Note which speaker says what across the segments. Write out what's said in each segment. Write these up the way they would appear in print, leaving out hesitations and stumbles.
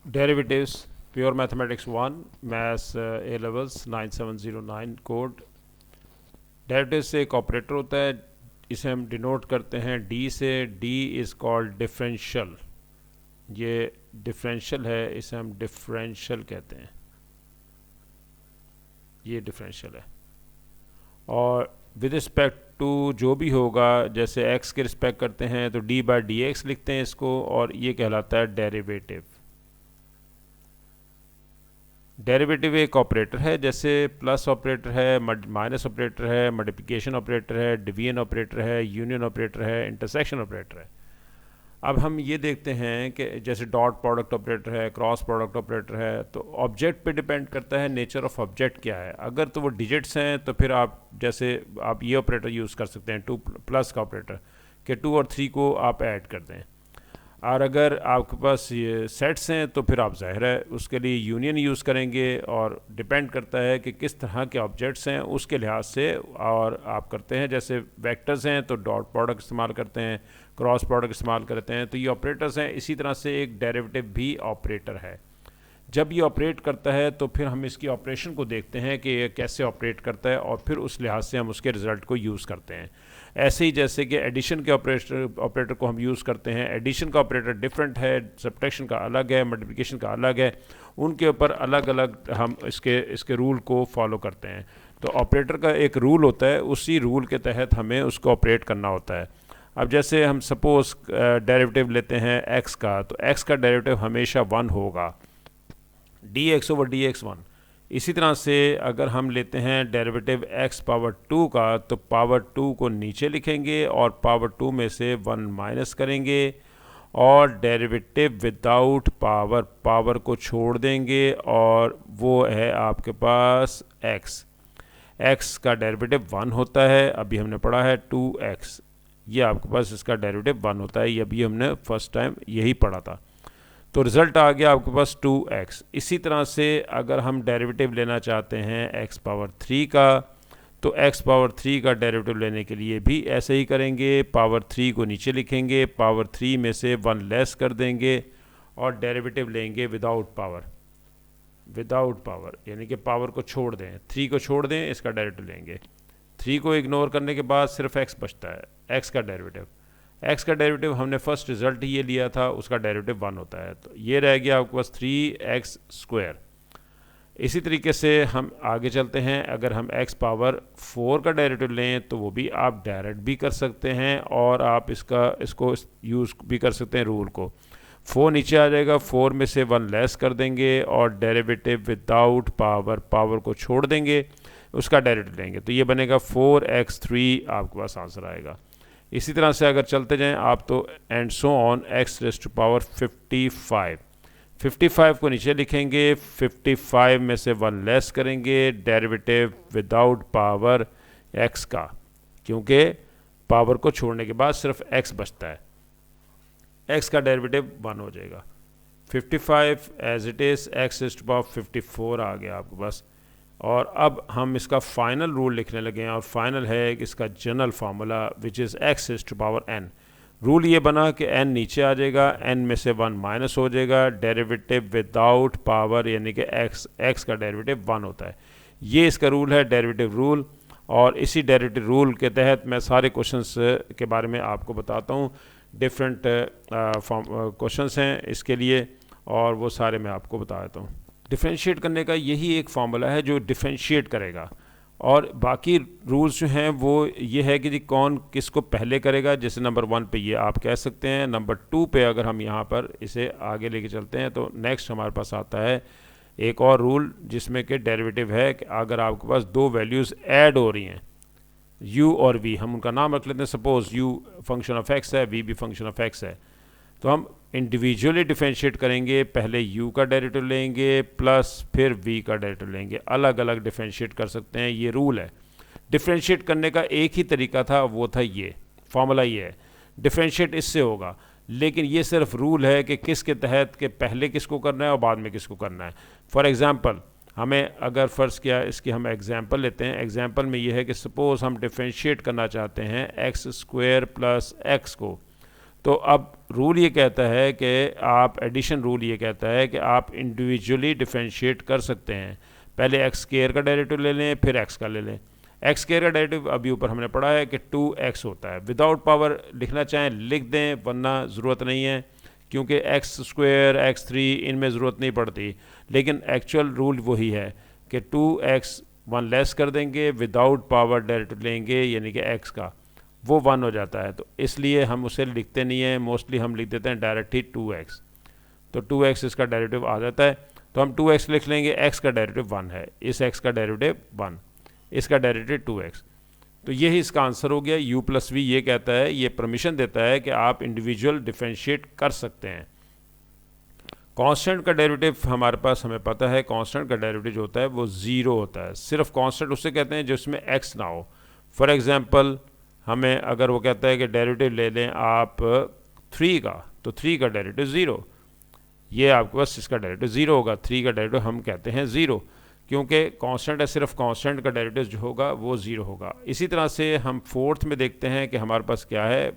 Speaker 1: Derivatives pure mathematics 1 maths A levels 9709 code. Derivative से एक operator होता है, इसे हम डिनोट करते हैं डी से। D is called differential. ये डिफरेंशियल है, इसे हम डिफरेंशियल कहते हैं। ये डिफरेंशियल है और विद रिस्पेक्ट टू जो भी होगा, जैसे x के रिस्पेक्ट करते हैं तो d बाई डी एक्स लिखते हैं इसको, और ये कहलाता है डेरिवेटिव। डेरिवेटिव एक ऑपरेटर है, जैसे प्लस ऑपरेटर है, माइनस ऑपरेटर है, मल्टीप्लिकेशन ऑपरेटर है, डिवीजन ऑपरेटर है, यूनियन ऑपरेटर है, इंटरसेक्शन ऑपरेटर है। अब हम ये देखते हैं कि जैसे डॉट प्रोडक्ट ऑपरेटर है, क्रॉस प्रोडक्ट ऑपरेटर है, तो ऑब्जेक्ट पे डिपेंड करता है नेचर ऑफ ऑब्जेक्ट क्या है। अगर तो वो डिजिट्स हैं तो फिर आप जैसे आप ये ऑपरेटर यूज़ कर सकते हैं, टू प्लस का ऑपरेटर, कि 2 और 3 को आप ऐड कर दें। और अगर आपके पास ये सेट्स हैं तो फिर आप ज़ाहिर है उसके लिए यूनियन यूज़ करेंगे, और डिपेंड करता है कि किस तरह के ऑब्जेक्ट्स हैं उसके लिहाज से। और आप करते हैं जैसे वेक्टर्स हैं तो डॉट प्रोडक्ट इस्तेमाल करते हैं, क्रॉस प्रोडक्ट इस्तेमाल करते हैं, तो ये ऑपरेटर्स हैं। इसी तरह से एक डेरिवेटिव भी ऑपरेटर है। जब ये ऑपरेट करता है तो फिर हम इसकी ऑपरेशन को देखते हैं कि ये कैसे ऑपरेट करता है, और फिर उस लिहाज से हम उसके रिज़ल्ट को यूज़ करते हैं। ऐसे ही जैसे कि एडिशन के ऑपरेटर को हम यूज़ करते हैं। एडिशन का ऑपरेटर डिफरेंट है, सब्ट्रैक्शन का अलग है, मल्टीप्लिकेशन का अलग है, उनके ऊपर अलग अलग हम इसके रूल को फॉलो करते हैं। तो ऑपरेटर का एक रूल होता है, उसी रूल के तहत हमें उसको ऑपरेट करना होता है। अब जैसे हम सपोज़ डेरिवेटिव लेते हैं x का, तो x का डेरिवेटिव हमेशा 1 होगा, dx ओवर dx 1। इसी तरह से अगर हम लेते हैं डेरिवेटिव x पावर 2 का, तो पावर 2 को नीचे लिखेंगे और पावर 2 में से 1 माइनस करेंगे, और डेरिवेटिव विदाउट पावर, पावर को छोड़ देंगे, और वो है आपके पास x का डेरिवेटिव 1 होता है। अभी हमने पढ़ा है 2x, ये आपके पास इसका डेरिवेटिव 1 होता है। ये अभी हमने फर्स्ट टाइम यही पढ़ा था। तो रिज़ल्ट आ गया आपके पास 2x। इसी तरह से अगर हम डेरिवेटिव लेना चाहते हैं x पावर 3 का, तो x पावर 3 का डेरिवेटिव लेने के लिए भी ऐसे ही करेंगे। पावर 3 को नीचे लिखेंगे, पावर 3 में से 1 लेस कर देंगे, और डेरिवेटिव लेंगे विदाउट पावर, यानी कि पावर को छोड़ दें, 3 को छोड़ दें, इसका डेरिवेटिव लेंगे। 3 को इग्नोर करने के बाद सिर्फ x बचता है, x का डेरिवेटिव। x का डेरिवेटिव हमने फर्स्ट रिजल्ट ही ये लिया था, उसका डेरिवेटिव 1 होता है, तो ये रह गया आपके पास 3x स्क्वायर। इसी तरीके से हम आगे चलते हैं। अगर हम x पावर 4 का डेरिवेटिव लें तो वो भी आप डायरेक्ट भी कर सकते हैं, और आप इसको यूज़ भी कर सकते हैं रूल को। 4 नीचे आ जाएगा, 4 में से 1 लेस कर देंगे, और डेरिवेटिव विदाउट पावर, पावर को छोड़ देंगे, उसका डेरिवेटिव लेंगे, तो ये बनेगा 4x3 आपके पास आंसर आएगा। इसी तरह से अगर चलते जाएं आप तो and so on x raise to power 55 को नीचे लिखेंगे, 55 में से 1 लेस करेंगे, डेरिवेटिव विदाउट पावर x का, क्योंकि पावर को छोड़ने के बाद सिर्फ x बचता है, x का डेरिवेटिव 1 हो जाएगा। 55 as it is, x raise to power 54 आ गया आपके पास। और अब हम इसका फाइनल रूल लिखने लगे हैं, और फाइनल है कि इसका general formula which is x raise to power n। Rule ये बना कि n नीचे आ जाएगा, n में से 1 माइनस हो जाएगा, डेरिवेटिव विदाउट पावर, यानी कि x का डेरिवेटिव 1 होता है। ये इसका रूल है, डेरिवेटिव रूल। और इसी डेरिवेटिव रूल के तहत मैं सारे क्वेश्चंस के बारे में आपको बताता हूँ। डिफरेंट क्वेश्चंस हैं इसके लिए, और वो सारे मैं आपको बता देता हूँ। डिफ्रेंशिएट करने का यही एक फार्मूला है जो डिफ्रेंशिएट करेगा, और बाकी रूल्स जो हैं वो ये है कि जी कौन किसको पहले करेगा। जैसे नंबर 1 पे ये आप कह सकते हैं, नंबर 2 पे अगर हम यहाँ पर इसे आगे लेके चलते हैं तो नेक्स्ट हमारे पास आता है एक और रूल, जिसमें कि डेरिवेटिव है कि अगर आपके पास 2 वैल्यूज़ ऐड हो रही हैं, u और v, हम उनका नाम रख लेते हैं, suppose u function of x है, v भी फंक्शन ऑफ x है, तो हम इंडिविजुअली डिफरेंशिएट करेंगे। पहले u का डेरिवेटिव लेंगे प्लस फिर v का डेरिवेटिव लेंगे, अलग अलग डिफरेंशिएट कर सकते हैं, ये रूल है। डिफरेंशिएट करने का एक ही तरीका था, वो था ये फार्मूला, ये है डिफरेंशिएट इससे होगा, लेकिन ये सिर्फ रूल है कि किसके तहत, कि पहले किसको करना है और बाद में किसको करना है। फॉर एग्ज़ाम्पल, हमें अगर फ़र्ज़ किया इसकी हम एग्ज़ाम्पल लेते हैं। एग्ज़ाम्पल में ये है कि सपोज़ हम डिफरेंशिएट करना चाहते हैं x स्क्वायर प्लस x को, तो अब रूल ये कहता है कि आप एडिशन रूल ये कहता है कि आप इंडिविजुअली डिफरेंशिएट कर सकते हैं। पहले एक्स स्क्वायर का डेरिवेटिव ले लें, फिर एक्स का ले लें। एक्स स्क्वायर का डेरिवेटिव अभी ऊपर हमने पढ़ा है कि 2x होता है। विदाउट पावर लिखना चाहें लिख दें, वरना ज़रूरत नहीं है, क्योंकि एक्स स्क्वायर x3 इनमें ज़रूरत नहीं पड़ती। लेकिन एक्चुअल रूल वही है कि 2x 1 लेस कर देंगे, विदाउट पावर डेरिवेटिव लेंगे यानी कि x का, वो 1 हो जाता है। तो इसलिए हम उसे लिखते नहीं हैं, मोस्टली हम लिख देते हैं डायरेक्ट ही 2x। तो 2x इसका डेरिवेटिव आ जाता है, तो हम 2x लिख लेंगे। x का डेरिवेटिव 1 है, इस x का डेरिवेटिव 1, इसका डेरिवेटिव 2x। तो यही इसका आंसर हो गया। u प्लस वी ये कहता है, ये परमिशन देता है कि आप इंडिविजुअल डिफरेंशिएट कर सकते हैं। कांस्टेंट का डेरिवेटिव हमारे पास हमें पता है, कांस्टेंट का डेरिवेटिव जो होता है वो 0 होता है। सिर्फ कांस्टेंट उससे कहते हैं जिसमें x ना हो। फॉर एग्जांपल हमें अगर वो कहता है कि डेरिवेटिव ले लें आप 3 का, तो 3 का डेरिवेटिव 0, ये आपके पास इसका डेरिवेटिव 0 होगा। 3 का डेरिवेटिव हम कहते हैं 0, क्योंकि कांस्टेंट है, सिर्फ कांस्टेंट का डेरिवेटिव जो होगा वो 0 होगा। इसी तरह से हम फोर्थ में देखते हैं कि हमारे पास क्या है।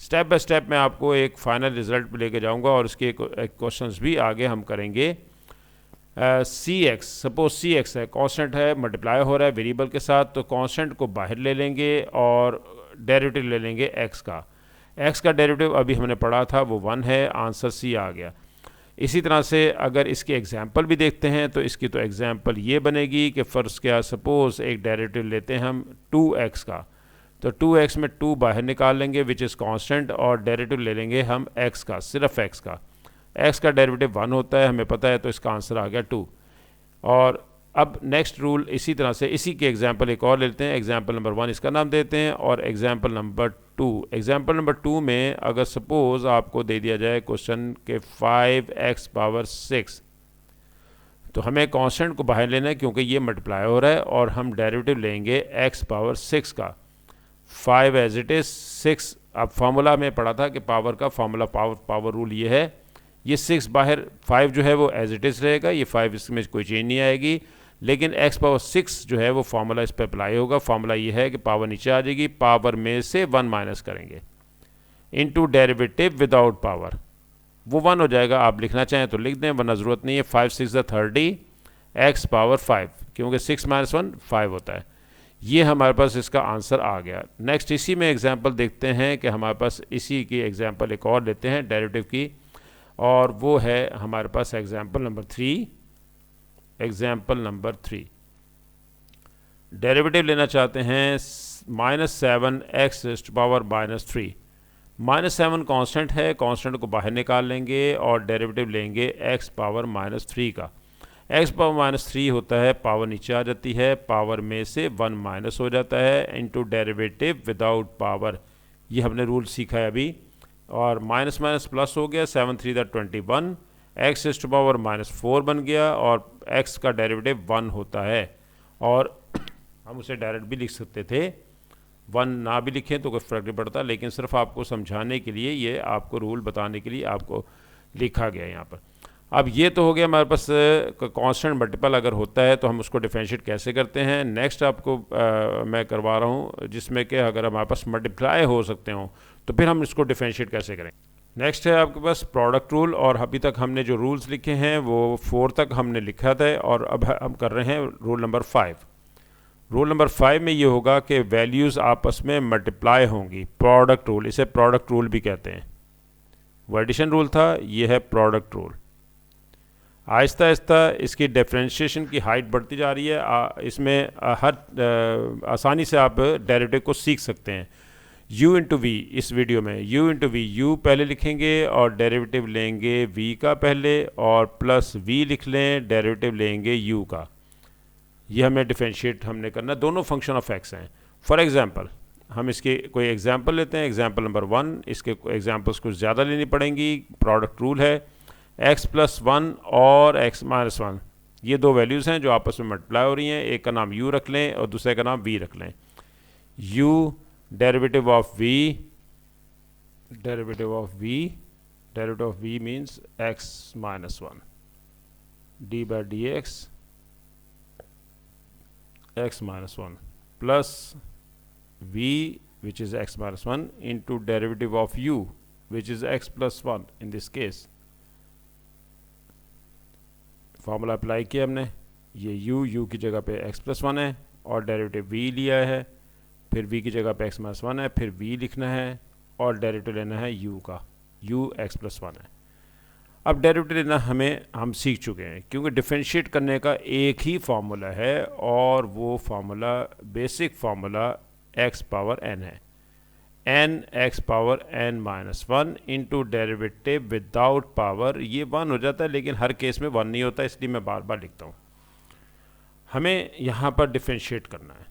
Speaker 1: स्टेप बाय स्टेप मैं आपको एक फाइनल रिजल्ट पे लेके जाऊंगा और इसके क्वेश्चंस भी आगे हम करेंगे। सी एक्स, सपोज सी एक्स है, कांस्टेंट है, मल्टीप्लाई हो रहा है वेरिएबल के साथ, तो कांस्टेंट को बाहर ले लेंगे और डेरिवेटिव ले लेंगे एक्स का। एक्स का डेरिवेटिव अभी हमने पढ़ा था वो 1 है, आंसर सी आ गया। इसी तरह से अगर इसकी एग्जाम्पल भी देखते हैं तो इसकी तो एग्जाम्पल ये बनेगी कि फ़र्ज़ क्या, सपोज़ एक डेरिवेटिव लेते हैं हम 2x का, तो 2x में 2 बाहर निकाल लेंगे विच इज़ कांस्टेंट, और डेरिवेटिव ले लेंगे हम x का, सिर्फ x का। x का डेरिवेटिव 1 होता है, हमें पता है, तो इसका आंसर आ गया 2। और अब नेक्स्ट रूल इसी तरह से, इसी के एग्जाम्पल एक और लेते हैं। एग्जाम्पल नंबर 1 इसका नाम देते हैं, और एग्जाम्पल नंबर 2, एग्जाम्पल नंबर 2 में अगर सपोज़ आपको दे दिया जाए क्वेश्चन के 5x पावर 6, तो हमें कांस्टेंट को बाहर लेना है क्योंकि ये मल्टीप्लाई हो रहा है, और हम डेरिवेटिव लेंगे x पावर 6 का। 5 एज इट इज़ 6, अब फार्मूला में पढ़ा था कि पावर का फार्मूला, पावर रूल ये है, ये 6 बाहर, 5 जो है वो एज इट इज़ रहेगा, ये 5 इसमें कोई चेंज नहीं आएगी, लेकिन x पावर 6 जो है वो फार्मूला इस पर अप्लाई होगा। फार्मूला ये है कि पावर नीचे आ जाएगी, पावर में से 1 माइनस करेंगे, इनटू डेरिवेटिव विदाउट पावर, वो 1 हो जाएगा। आप लिखना चाहें तो लिख दें, वरना ज़रूरत नहीं है। 5 6 30, x पावर 5, क्योंकि 6 माइनस 1 5 होता है। ये हमारे पास इसका आंसर आ गया। नेक्स्ट इसी में एग्जाम्पल देखते हैं कि हमारे पास इसी की एग्जाम्पल एक और लेते हैं डेरिवेटिव की, और वो है हमारे पास example number 3। Example number 3 derivative लेना चाहते हैं -7x पावर -3। -7 कांस्टेंट है, कांस्टेंट को बाहर निकाल लेंगे और डेरिवेटिव लेंगे x पावर -3 का। x पावर -3 होता है, पावर नीचे आ जाती है, पावर में से 1 माइनस हो जाता है, इनटू डेरिवेटिव विदाउट पावर, ये हमने रूल सीखा है अभी। और माइनस माइनस प्लस हो गया, 7 3 21, x पावर -4 बन गया, और x का डेरिवेटिव 1 होता है। और हम उसे डायरेक्ट भी लिख सकते थे, 1 ना भी लिखें तो कोई फ़र्क नहीं पड़ता, लेकिन सिर्फ आपको समझाने के लिए, ये आपको रूल बताने के लिए आपको लिखा गया यहाँ पर। अब ये तो हो गया हमारे पास कांस्टेंट मल्टीपल अगर होता है तो हम उसको डिफरेंशिएट कैसे करते हैं। नेक्स्ट आपको मैं करवा रहा हूँ जिसमें कि अगर हमारे पास मल्टीप्लाई हो सकते हों तो फिर हम इसको डिफरेंशिएट कैसे करें। नेक्स्ट है आपके पास प्रोडक्ट रूल, और अभी तक हमने जो रूल्स लिखे हैं वो 4 तक हमने लिखा था, और अब हम कर रहे हैं रूल नंबर 5। रूल नंबर 5 में ये होगा कि वैल्यूज़ आपस में मल्टीप्लाई होंगी, प्रोडक्ट रूल, इसे प्रोडक्ट रूल भी कहते हैं। वो एडिशन रूल था, ये है प्रोडक्ट रूल। आहिस्ता आहिस्ता इसकी डिफरेंशिएशन की हाइट बढ़ती जा रही है। इसमें आसानी से आप डेरिवेटिव को सीख सकते हैं। u इंटू वी, इस वीडियो में u इंटू वी, u पहले लिखेंगे और डेरिवेटिव लेंगे v का पहले, और प्लस v लिख लें, डेरिवेटिव लेंगे u का। ये हमें डिफरेंशिएट हमने करना, दोनों फंक्शन ऑफ x हैं। फॉर एग्जांपल हम इसके कोई एग्जांपल लेते हैं, एग्जांपल नंबर 1। इसके एग्जांपल्स कुछ ज़्यादा लेनी पड़ेंगी। प्रोडक्ट रूल है x प्लस 1 और x माइनस 1, ये दो वैल्यूज़ हैं जो आपस में मल्टीप्लाई हो रही हैं। एक का नाम u रख लें और दूसरे का नाम v रख लें। u derivative of v, derivative of v means x minus 1, d by D x minus 1 plus v which is x minus 1 into derivative of u, which is x plus 1 in this case. Formula apply किया हमने, ये u की जगह पे x plus 1 है और derivative v लिया है, फिर v की जगह पे x माइनस 1 है, फिर v लिखना है और डेरिवेटिव लेना है u का, u x प्लस 1 है। अब डेरिवेटिव लेना हम सीख चुके हैं, क्योंकि डिफरेंशिएट करने का एक ही फार्मूला है और वो formula basic formula x power n है, n x power n minus 1 into derivative without power, ये 1 हो जाता है लेकिन हर केस में 1 नहीं होता, इसलिए मैं बार बार लिखता हूँ। हमें यहाँ पर डिफरेंशिएट करना है।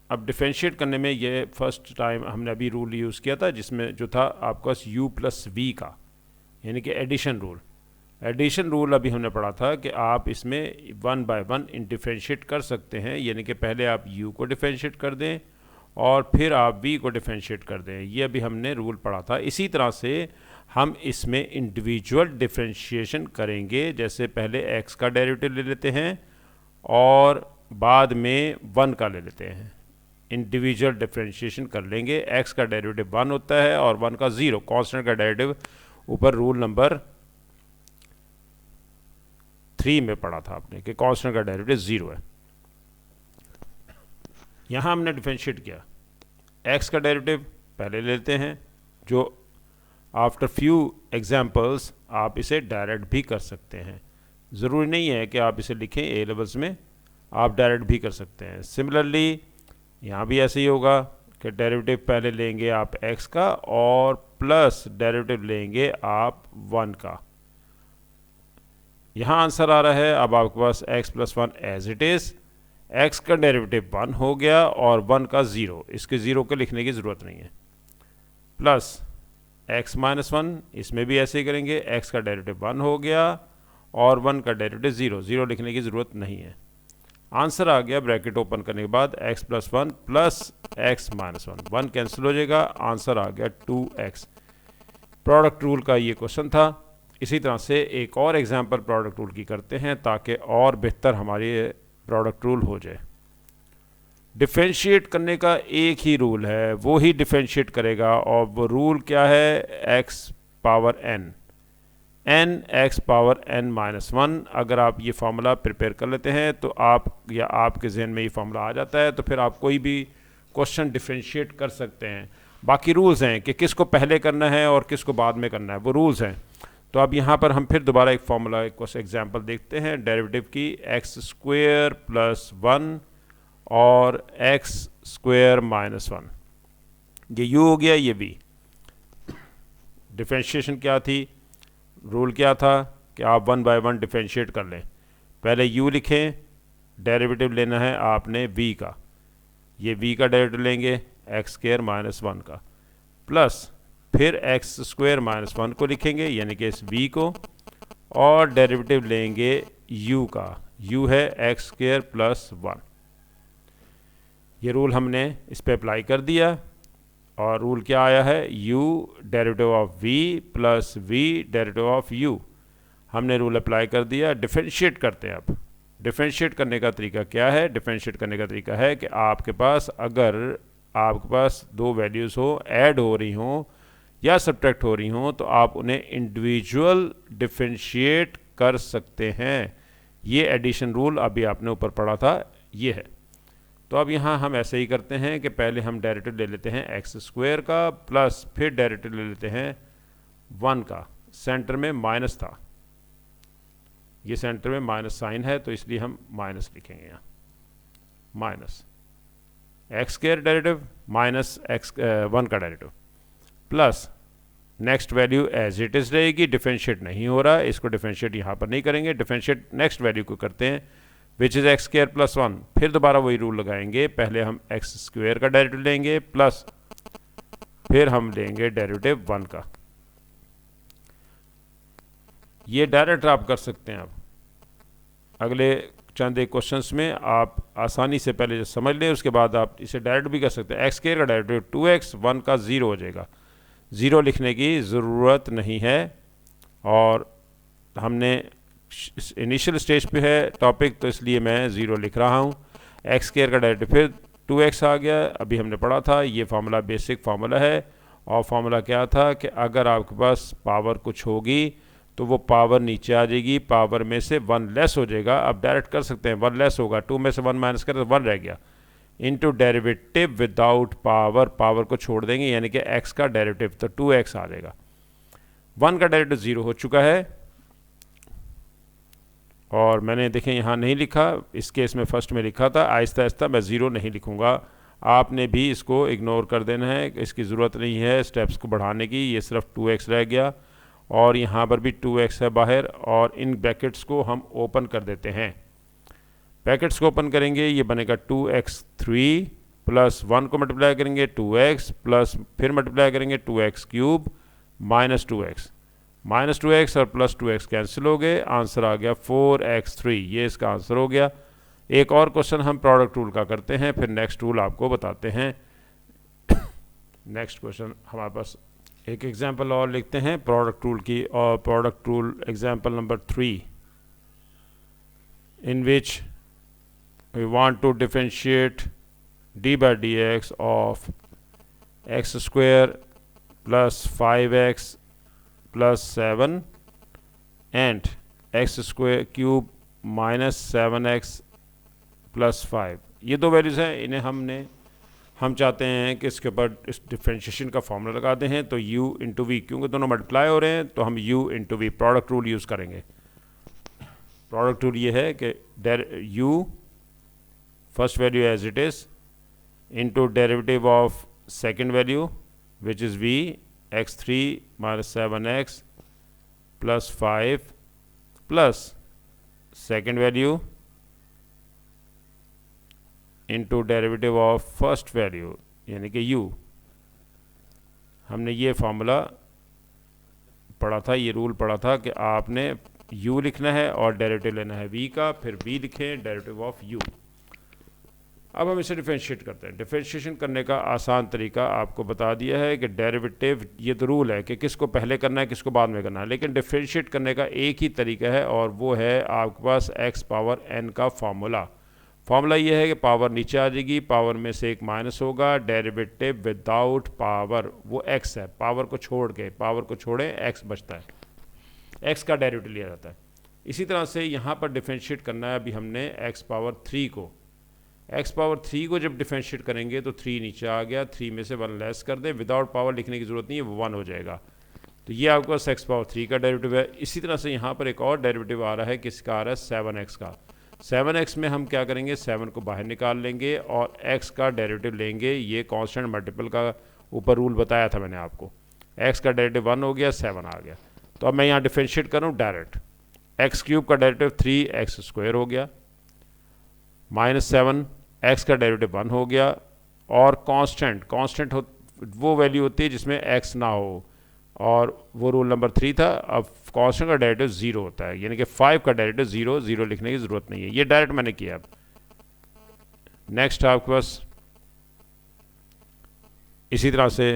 Speaker 1: अब डिफरेंशिएट करने में ये फर्स्ट टाइम हमने अभी रूल यूज़ किया था, जिसमें जो था आपके पास u प्लस वी का, यानी कि एडिशन रूल। एडिशन रूल अभी हमने पढ़ा था कि आप इसमें 1 बाय 1 डिफरेंशिएट कर सकते हैं, यानी कि पहले आप u को डिफरेंशिएट कर दें और फिर आप v को डिफरेंशिएट कर दें। ये अभी हमने रूल पढ़ा था। इसी तरह से हम इसमें इंडिविजुअल डिफरेंशिएशन करेंगे, जैसे पहले x का डेरिवेटिव ले लेते हैं और बाद में 1 का ले लेते हैं, इंडिविजुअल डिफरेंशिएशन कर लेंगे। x का डेरिवेटिव 1 होता है और 1 का 0, कांस्टेंट का डेरिवेटिव ऊपर रूल नंबर 3 में पढ़ा था आपने कि कांस्टेंट का डेरिवेटिव 0 है। यहाँ हमने डिफरेंशिएट किया, x का डेरिवेटिव पहले लेते हैं, जो आफ्टर फ्यू एग्जाम्पल्स आप इसे डायरेक्ट भी कर सकते हैं। ज़रूरी नहीं है कि आप इसे लिखें ए लेवल्स में, आप डायरेक्ट भी कर सकते हैं। सिमिलरली यहाँ भी ऐसे ही होगा कि डेरिवेटिव पहले लेंगे आप x का और प्लस डेरिवेटिव लेंगे आप 1 का। यहाँ आंसर आ रहा है, अब आपके पास x plus 1 as it is, x का डेरिवेटिव 1 हो गया और 1 का 0, इसके 0 को लिखने की ज़रूरत नहीं है, प्लस x माइनस 1, इसमें भी ऐसे ही करेंगे, x का डेरिवेटिव 1 हो गया और 1 का डेरिवेटिव 0, 0 लिखने की ज़रूरत नहीं है। आंसर आ गया ब्रैकेट ओपन करने के बाद x plus 1 plus x minus 1, 1 cancel हो जाएगा, आंसर आ गया 2x। प्रोडक्ट रूल का ये क्वेश्चन था। इसी तरह से एक और एग्जांपल प्रोडक्ट रूल की करते हैं ताकि और बेहतर हमारी प्रोडक्ट रूल हो जाए। डिफरेंशिएट करने का एक ही रूल है, वो ही डिफरेंशिएट करेगा और वो रूल क्या है, x power n x power n minus 1। अगर आप ये फार्मूला प्रिपेयर कर लेते हैं तो आप या आपके जहन में ये फार्मूला आ जाता है तो फिर आप कोई भी क्वेश्चन डिफरेंशिएट कर सकते हैं। बाकी रूल्स हैं कि किसको पहले करना है और किसको बाद में करना है, वो रूल्स हैं। तो अब यहाँ पर हम फिर दोबारा एक फार्मूला, एक एग्जांपल देखते हैं डेरिवेटिव की, x स्क्वायर प्लस 1 और x स्क्वायर माइनस 1, ये u हो गया, ये v। डिफरेंशिएशन क्या थी, रूल क्या था कि आप 1 बाय 1 डिफरेंशिएट कर लें। पहले u लिखें, डेरिवेटिव लेना है आपने v का, ये v का डेरिवेटिव लेंगे x स्क्वायर माइनस 1 का, प्लस फिर x स्क्वायर माइनस 1 को लिखेंगे यानी कि इस v को, और डेरिवेटिव लेंगे u का, u है x स्क्वायर प्लस 1। ये रूल हमने इस पे अप्लाई कर दिया और रूल क्या आया है, u derivative of v plus v derivative of u। हमने रूल अप्लाई कर दिया। डिफरेंशिएट करते हैं। अब डिफरेंशिएट करने का तरीका क्या है, डिफरेंशिएट करने का तरीका है कि आपके पास अगर आपके पास दो वैल्यूज़ हो, ऐड हो रही हों या सब्ट्रैक्ट हो रही हों, तो आप उन्हें इंडिविजुअल डिफरेंशिएट कर सकते हैं। ये एडिशन रूल अभी आपने ऊपर पढ़ा था, ये है। तो अब यहाँ हम ऐसे ही करते हैं कि पहले हम डेरिवेटिव ले लेते हैं एक्स स्क्वायर का, प्लस फिर डेरिवेटिव ले लेते हैं 1 का। सेंटर में माइनस था, ये सेंटर में माइनस साइन है तो इसलिए हम माइनस लिखेंगे यहाँ, minus x square derivative minus x 1 का derivative, plus next value as it is रहेगी, डिफरेंशिएट नहीं हो रहा है, इसको डिफरेंशिएट यहाँ पर नहीं करेंगे, डिफरेंशिएट नेक्स्ट वैल्यू को करते हैं which is x square plus 1। फिर दोबारा वही रूल लगाएंगे, पहले हम एक्स स्क्वायर का डेरिवेटिव लेंगे प्लस फिर हम लेंगे डेरिवेटिव 1 का। ये डायरेक्ट आप कर सकते हैं। अब अगले चंद एक क्वेश्चंस में आप आसानी से पहले जो समझ लें उसके बाद आप इसे डायरेक्ट भी कर सकते हैं। एक्स स्क्वायर का डेरिवेटिव 2x, 1 का 0 हो जाएगा, 0 लिखने की ज़रूरत नहीं है। और हमने इनिशियल स्टेज पे है टॉपिक तो इसलिए मैं 0 लिख रहा हूँ। एक्स स्क्वायर का डेरिवेटिव फिर 2x आ गया, अभी हमने पढ़ा था, ये फार्मूला बेसिक फार्मूला है और फॉर्मूला क्या था कि अगर आपके पास पावर कुछ होगी तो वो पावर नीचे आ जाएगी, पावर में से 1 लेस हो जाएगा। आप डायरेक्ट कर सकते हैं, 1 लेस होगा, 2 में से 1 माइनस करें तो 1 रह गया, into derivative without power, power को छोड़ देंगे यानी कि x का डेरिवेटिव, तो 2x आ जाएगा। 1 का डेरिवेटिव 0 हो चुका है, और मैंने देखें यहाँ नहीं लिखा, इस केस में फर्स्ट में लिखा था, आहिस्ता आहिस्ता मैं 0 नहीं लिखूँगा, आपने भी इसको इग्नोर कर देना है, इसकी ज़रूरत नहीं है स्टेप्स को बढ़ाने की। ये सिर्फ 2x रह गया और यहाँ पर भी 2x है बाहर, और इन ब्रैकेट्स को हम ओपन कर देते हैं। ब्रैकेट्स को ओपन करेंगे, ये बनेगा 2x3 प्लस 1 को मल्टीप्लाई करेंगे 2x प्लस फिर मल्टीप्लाई करेंगे 2x क्यूब माइनस 2x और प्लस 2x कैंसिल हो गए, आंसर आ गया 4x3। ये इसका आंसर हो गया। एक और क्वेश्चन हम प्रोडक्ट रूल का करते हैं, फिर नेक्स्ट रूल आपको बताते हैं। नेक्स्ट क्वेश्चन हमारे पास एक एग्जांपल और लिखते हैं प्रोडक्ट रूल की, और product rule example number 3 in which we want to differentiate d by dx of x square plus 5x plus 7 and x square cube minus 7x plus 5। ये दो values हैं, इन्हें हम चाहते हैं कि इसके ऊपर इस डिफरेंशिएशन का फॉर्मूला लगा दें हैं, तो u इंटू वी, क्योंकि दोनों मल्टीप्लाई हो रहे हैं तो हम u into v product rule use करेंगे। प्रोडक्ट रूल ये है कि u first value as it is into derivative of second value which is v, x3 minus 7x plus 5 plus second value into derivative of first value यानी कि u। हमने ये formula पढ़ा था, ये रूल पढ़ा था कि आपने u लिखना है और डेरिवेटिव लेना है v का, फिर v लिखें डेरिवेटिव ऑफ u। अब हम इसे डिफरेंशिएट करते हैं। डिफरेंशिएशन करने का आसान तरीका आपको बता दिया है कि डेरिवेटिव, ये तो रूल है कि किसको पहले करना है किसको बाद में करना है, लेकिन डिफरेंशिएट करने का एक ही तरीका है और वो है आपके पास x पावर n का फार्मूला ये है कि पावर नीचे आ जाएगी, पावर में से एक माइनस होगा, डेरिवेटिव विदाउट पावर वो x है, पावर को छोड़ के, पावर को छोड़े x बचता है, x का डेरिवेटिव लिया जाता है। इसी तरह से यहाँ पर डिफरेंशिएट करना है। अभी हमने x पावर 3 को जब डिफरेंशिएट करेंगे तो 3 नीचे आ गया, 3 में से 1 लेस कर दें, विदाउट पावर लिखने की ज़रूरत नहीं है, वो 1 हो जाएगा। तो ये आपके पास x पावर 3 का डेरिवेटिव है। इसी तरह से यहाँ पर एक और डेरिवेटिव आ रहा है, किसका आ रहा है 7x का। 7x में हम क्या करेंगे, 7 को बाहर निकाल लेंगे और x का डेरिवेटिव लेंगे। ये कांस्टेंट मल्टीपल का ऊपर रूल बताया था मैंने आपको, x का डेरिवेटिव 1 हो गया, 7 आ गया। तो अब मैं यहाँ डिफरेंशिएट करूँ डायरेक्ट, x क्यूब का डेरिवेटिव 3x स्क्वायर हो गया माइनस 7, x का डेरिवेटिव 1 हो गया, और कांस्टेंट वो वैल्यू होती है जिसमें x ना हो, और वो रूल नंबर 3 था। अब कांस्टेंट का डेरिवेटिव 0 होता है, यानी कि 5 का डेरिवेटिव 0 लिखने की ज़रूरत नहीं है, ये डायरेक्ट मैंने किया। अब नेक्स्ट आपके पास इसी तरह से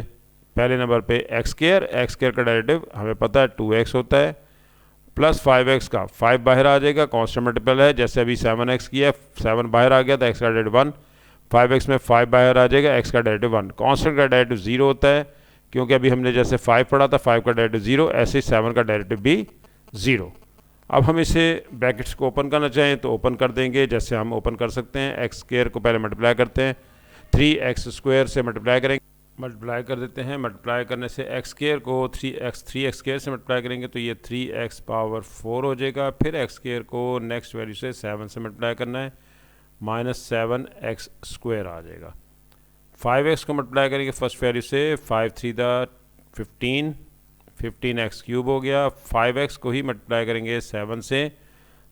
Speaker 1: पहले नंबर पे x स्क्वायर का डेरिवेटिव हमें पता है 2x होता है, प्लस 5x का 5 बाहर आ जाएगा, कांस्टेंट मल्टीपल है, जैसे अभी 7x किया, 7 बाहर आ गया तो x का डेरिवेटिव 1, 5x में 5 बाहर आ जाएगा, x का डेरिवेटिव 1। कांस्टेंट का डेरिवेटिव 0 होता है, क्योंकि अभी हमने जैसे 5 पढ़ा था, 5 का डेरिवेटिव 0, ऐसे ही 7 का डेरिवेटिव भी 0। अब हम इसे ब्रैकेट्स को ओपन करना चाहें तो ओपन कर देंगे, जैसे हम ओपन कर सकते हैं। एक्स स्क्वायर को पहले मल्टीप्लाई करते हैं, 3x स्क्वायर से मल्टीप्लाई करेंगे, मल्टीप्लाई कर देते हैं। मल्टीप्लाई करने से एक्स स्क्वायर को 3x स्क्वायर से मल्टीप्लाई करेंगे तो ये 3x पावर 4 हो जाएगा। फिर एक्स स्क्वायर को नेक्स्ट वैल्यू से 7 से मल्टीप्लाई करना है, -7x स्क्वायर आ जाएगा। 5x को मल्टीप्लाई करेंगे फर्स्ट वैल्यू से, 5 3 15, 15x क्यूब हो गया। 5x को ही मल्टीप्लाई करेंगे 7 से,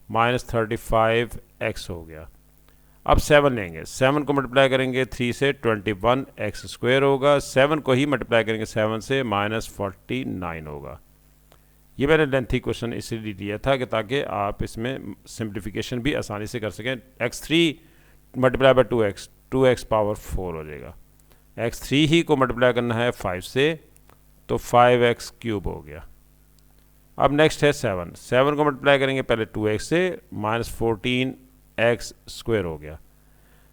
Speaker 1: -35x हो गया। अब 7 लेंगे, 7 को मल्टीप्लाई करेंगे 3 से, 21x स्क्वायर होगा। 7 को ही मल्टीप्लाई करेंगे 7 से, -49 होगा। ये मैंने लेंथी क्वेश्चन इसलिए दिया था कि ताकि आप इसमें सिंप्लीफिकेशन भी आसानी से कर सकें। x3 multiply by 2x power 4 हो जाएगा। x3 ही को मल्टीप्लाई करना है 5 से, तो 5x क्यूब हो गया। अब नेक्स्ट है 7 को मल्टीप्लाई करेंगे पहले 2x से, -14x स्क्वायर हो गया।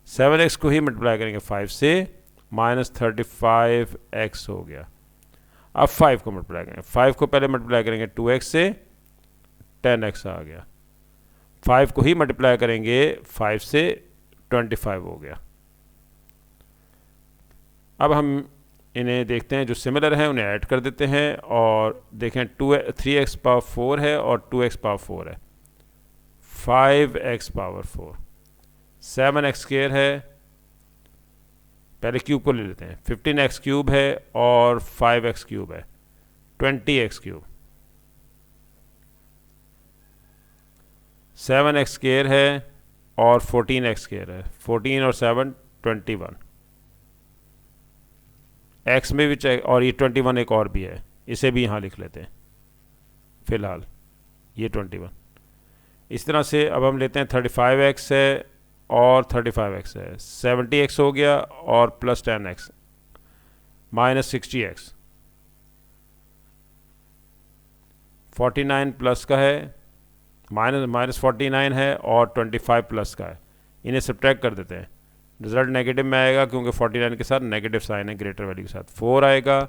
Speaker 1: 7x को ही मल्टीप्लाई करेंगे 5 से, -35x हो गया। अब 5 को मल्टीप्लाई करेंगे, 5 को पहले मल्टीप्लाई करेंगे 2x से, 10x आ गया। 5 को ही मल्टीप्लाई करेंगे 5 से, 25 हो गया। अब हम इन्हें देखते हैं, जो सिमिलर हैं उन्हें ऐड कर देते हैं और देखें 3x पावर 4 है और 2x पावर 4 है, 5x पावर 4, 7x स्क्वायर है, पहले क्यूब को ले लेते हैं, 15x क्यूब है और 5x क्यूब है, 20x क्यूब, 7x स्क्वायर है और 14x स्क्वायर है, 14 और 7 21, x में भी चेक, और ये 21 एक और भी है, इसे भी यहाँ लिख लेते हैं फ़िलहाल, ये 21। इस तरह से अब हम लेते हैं 35x है और 35x है, 70x हो गया और plus 10x minus 60x, 49 plus का है, माइनस 49 है और 25 प्लस का है, इन्हें सब्ट्रैक्ट कर देते हैं, रिजल्ट नेगेटिव में आएगा क्योंकि 49 के साथ नेगेटिव साइन है ग्रेटर वैल्यू के साथ, 4 आएगा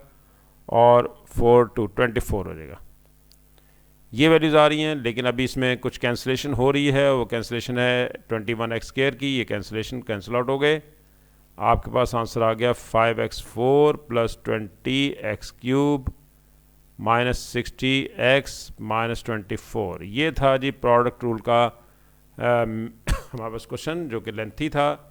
Speaker 1: और 4 to 24 हो जाएगा। ये वैल्यूज़ आ रही हैं, लेकिन अभी इसमें कुछ कैंसिलेशन हो रही है, वो कैंसिलेशन है 21x स्क्वायर की, ये कैंसिलेशन कैंसिल आउट हो गए, आपके पास आंसर आ गया 5x4 plus 20x cube minus 60x minus 24। ये था जी प्रोडक्ट रूल का हमारे पास क्वेश्चन, जो कि लेंथी था।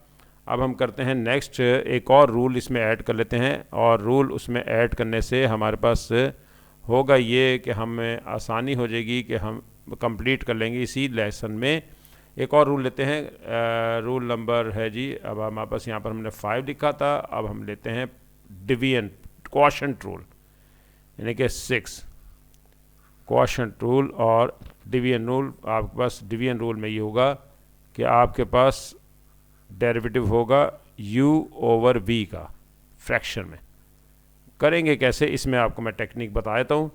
Speaker 1: अब हम करते हैं नेक्स्ट, एक और रूल इसमें ऐड कर लेते हैं, और रूल उसमें ऐड करने से हमारे पास होगा ये कि हमें आसानी हो जाएगी कि हम कंप्लीट कर लेंगे इसी लेसन में। एक और रूल लेते हैं, रूल नंबर है जी, अब हमारे पास यहाँ पर हमने 5 लिखा था, अब हम लेते हैं डिवीजन क्वोशंट रूल, यानी कि 6 क्वोशंट रूल और डिवीजन रूल। आपके पास डिवीजन रूल में ये होगा कि आपके पास डेरिवेटिव होगा u ओवर v का फ्रैक्शन में। करेंगे कैसे, इसमें आपको मैं टेक्निक बता देता हूँ,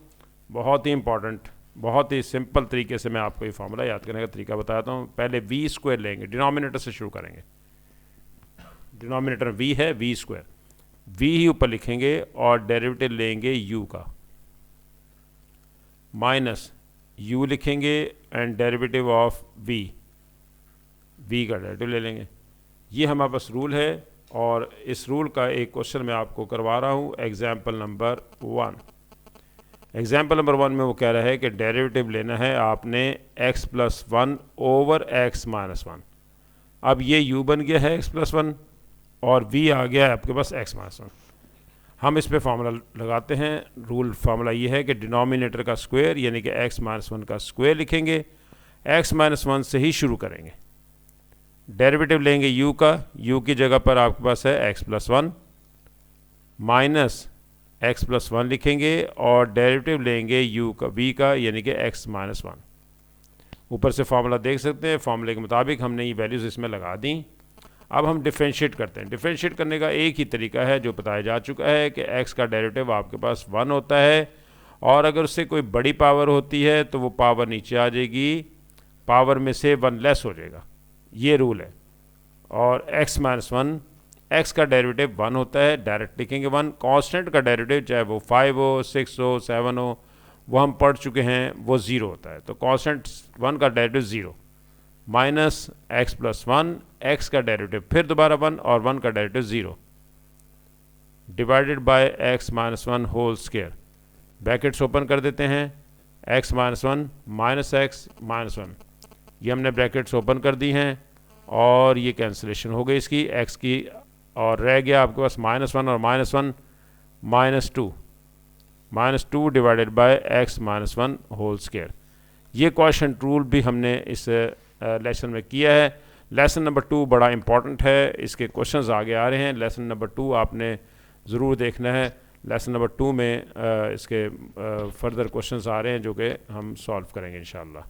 Speaker 1: बहुत ही इंपॉर्टेंट, बहुत ही सिंपल तरीके से मैं आपको ये फार्मूला याद करने का तरीका बताता हूँ। पहले v स्क्वायर लेंगे, डिनोमिनेटर से शुरू करेंगे, डिनोमिनेटर v है, v स्क्वायर, v ही ऊपर लिखेंगे और डेरिवेटिव लेंगे u का, माइनस u लिखेंगे एंड डेरिवेटिव ऑफ v का डेरिवेटिव ले लेंगे। ये हमारे पास रूल है, और इस रूल का एक क्वेश्चन मैं आपको करवा रहा हूँ, एग्जाम्पल नंबर 1। एग्जाम्पल नंबर 1 में वो कह रहा है कि डेरिवेटिव लेना है आपने x plus 1 over x minus 1। अब ये u बन गया है x प्लस 1 और v आ गया है आपके पास x माइनस 1। हम इस पे फार्मूला लगाते हैं। रूल फार्मूला ये है कि डिनोमिनेटर का स्क्वायर यानी कि x माइनस 1 का स्क्वायर लिखेंगे, x माइनस 1 से ही शुरू करेंगे, डेरिवेटिव लेंगे u का, u की जगह पर आपके पास है x plus 1 minus x plus 1 लिखेंगे और डेरिवेटिव लेंगे u का v का यानी कि x माइनस 1। ऊपर से फार्मूला देख सकते हैं, फार्मूले के मुताबिक हमने ये वैल्यूज़ इसमें लगा दी। अब हम डिफ्रेंशिएट करते हैं। डिफ्रेंशिएट करने का एक ही तरीका है जो बताया जा चुका है कि x का डेरिवेटिव आपके पास 1 होता है, और अगर उससे कोई बड़ी पावर होती है तो वो पावर नीचे आ जाएगी, पावर में से 1 लेस हो जाएगा, ये रूल है। और x माइनस 1, x का डेरिवेटिव 1 होता है, डायरेक्ट लिखेंगे 1। कांस्टेंट का डेरिवेटिव चाहे वो 5 हो, 6 हो, 7 हो, वो हम पढ़ चुके हैं, वो 0 होता है। तो कांस्टेंट 1 का derivative 0 minus x plus 1, x का डेरिवेटिव फिर दोबारा 1 और 1 का derivative 0 divided by x minus 1 whole square. Brackets open कर देते हैं, x minus 1 minus x minus 1, ये हमने ब्रैकेट्स ओपन कर दी हैं और ये कैंसिलेशन हो गई इसकी x की, और रह गया आपके पास -1 और -1 -2 divided by x minus 1 whole square. ये क्वोशंट रूल भी हमने इस लेसन में किया है। लेसन नंबर 2 बड़ा इंपॉर्टेंट है, इसके क्वेश्चंस आगे आ रहे हैं। लेसन नंबर 2 आपने ज़रूर देखना है। लेसन नंबर 2 में इसके फर्दर क्वेश्चंस आ रहे हैं जो कि हम सॉल्व करेंगे इंशाअल्लाह।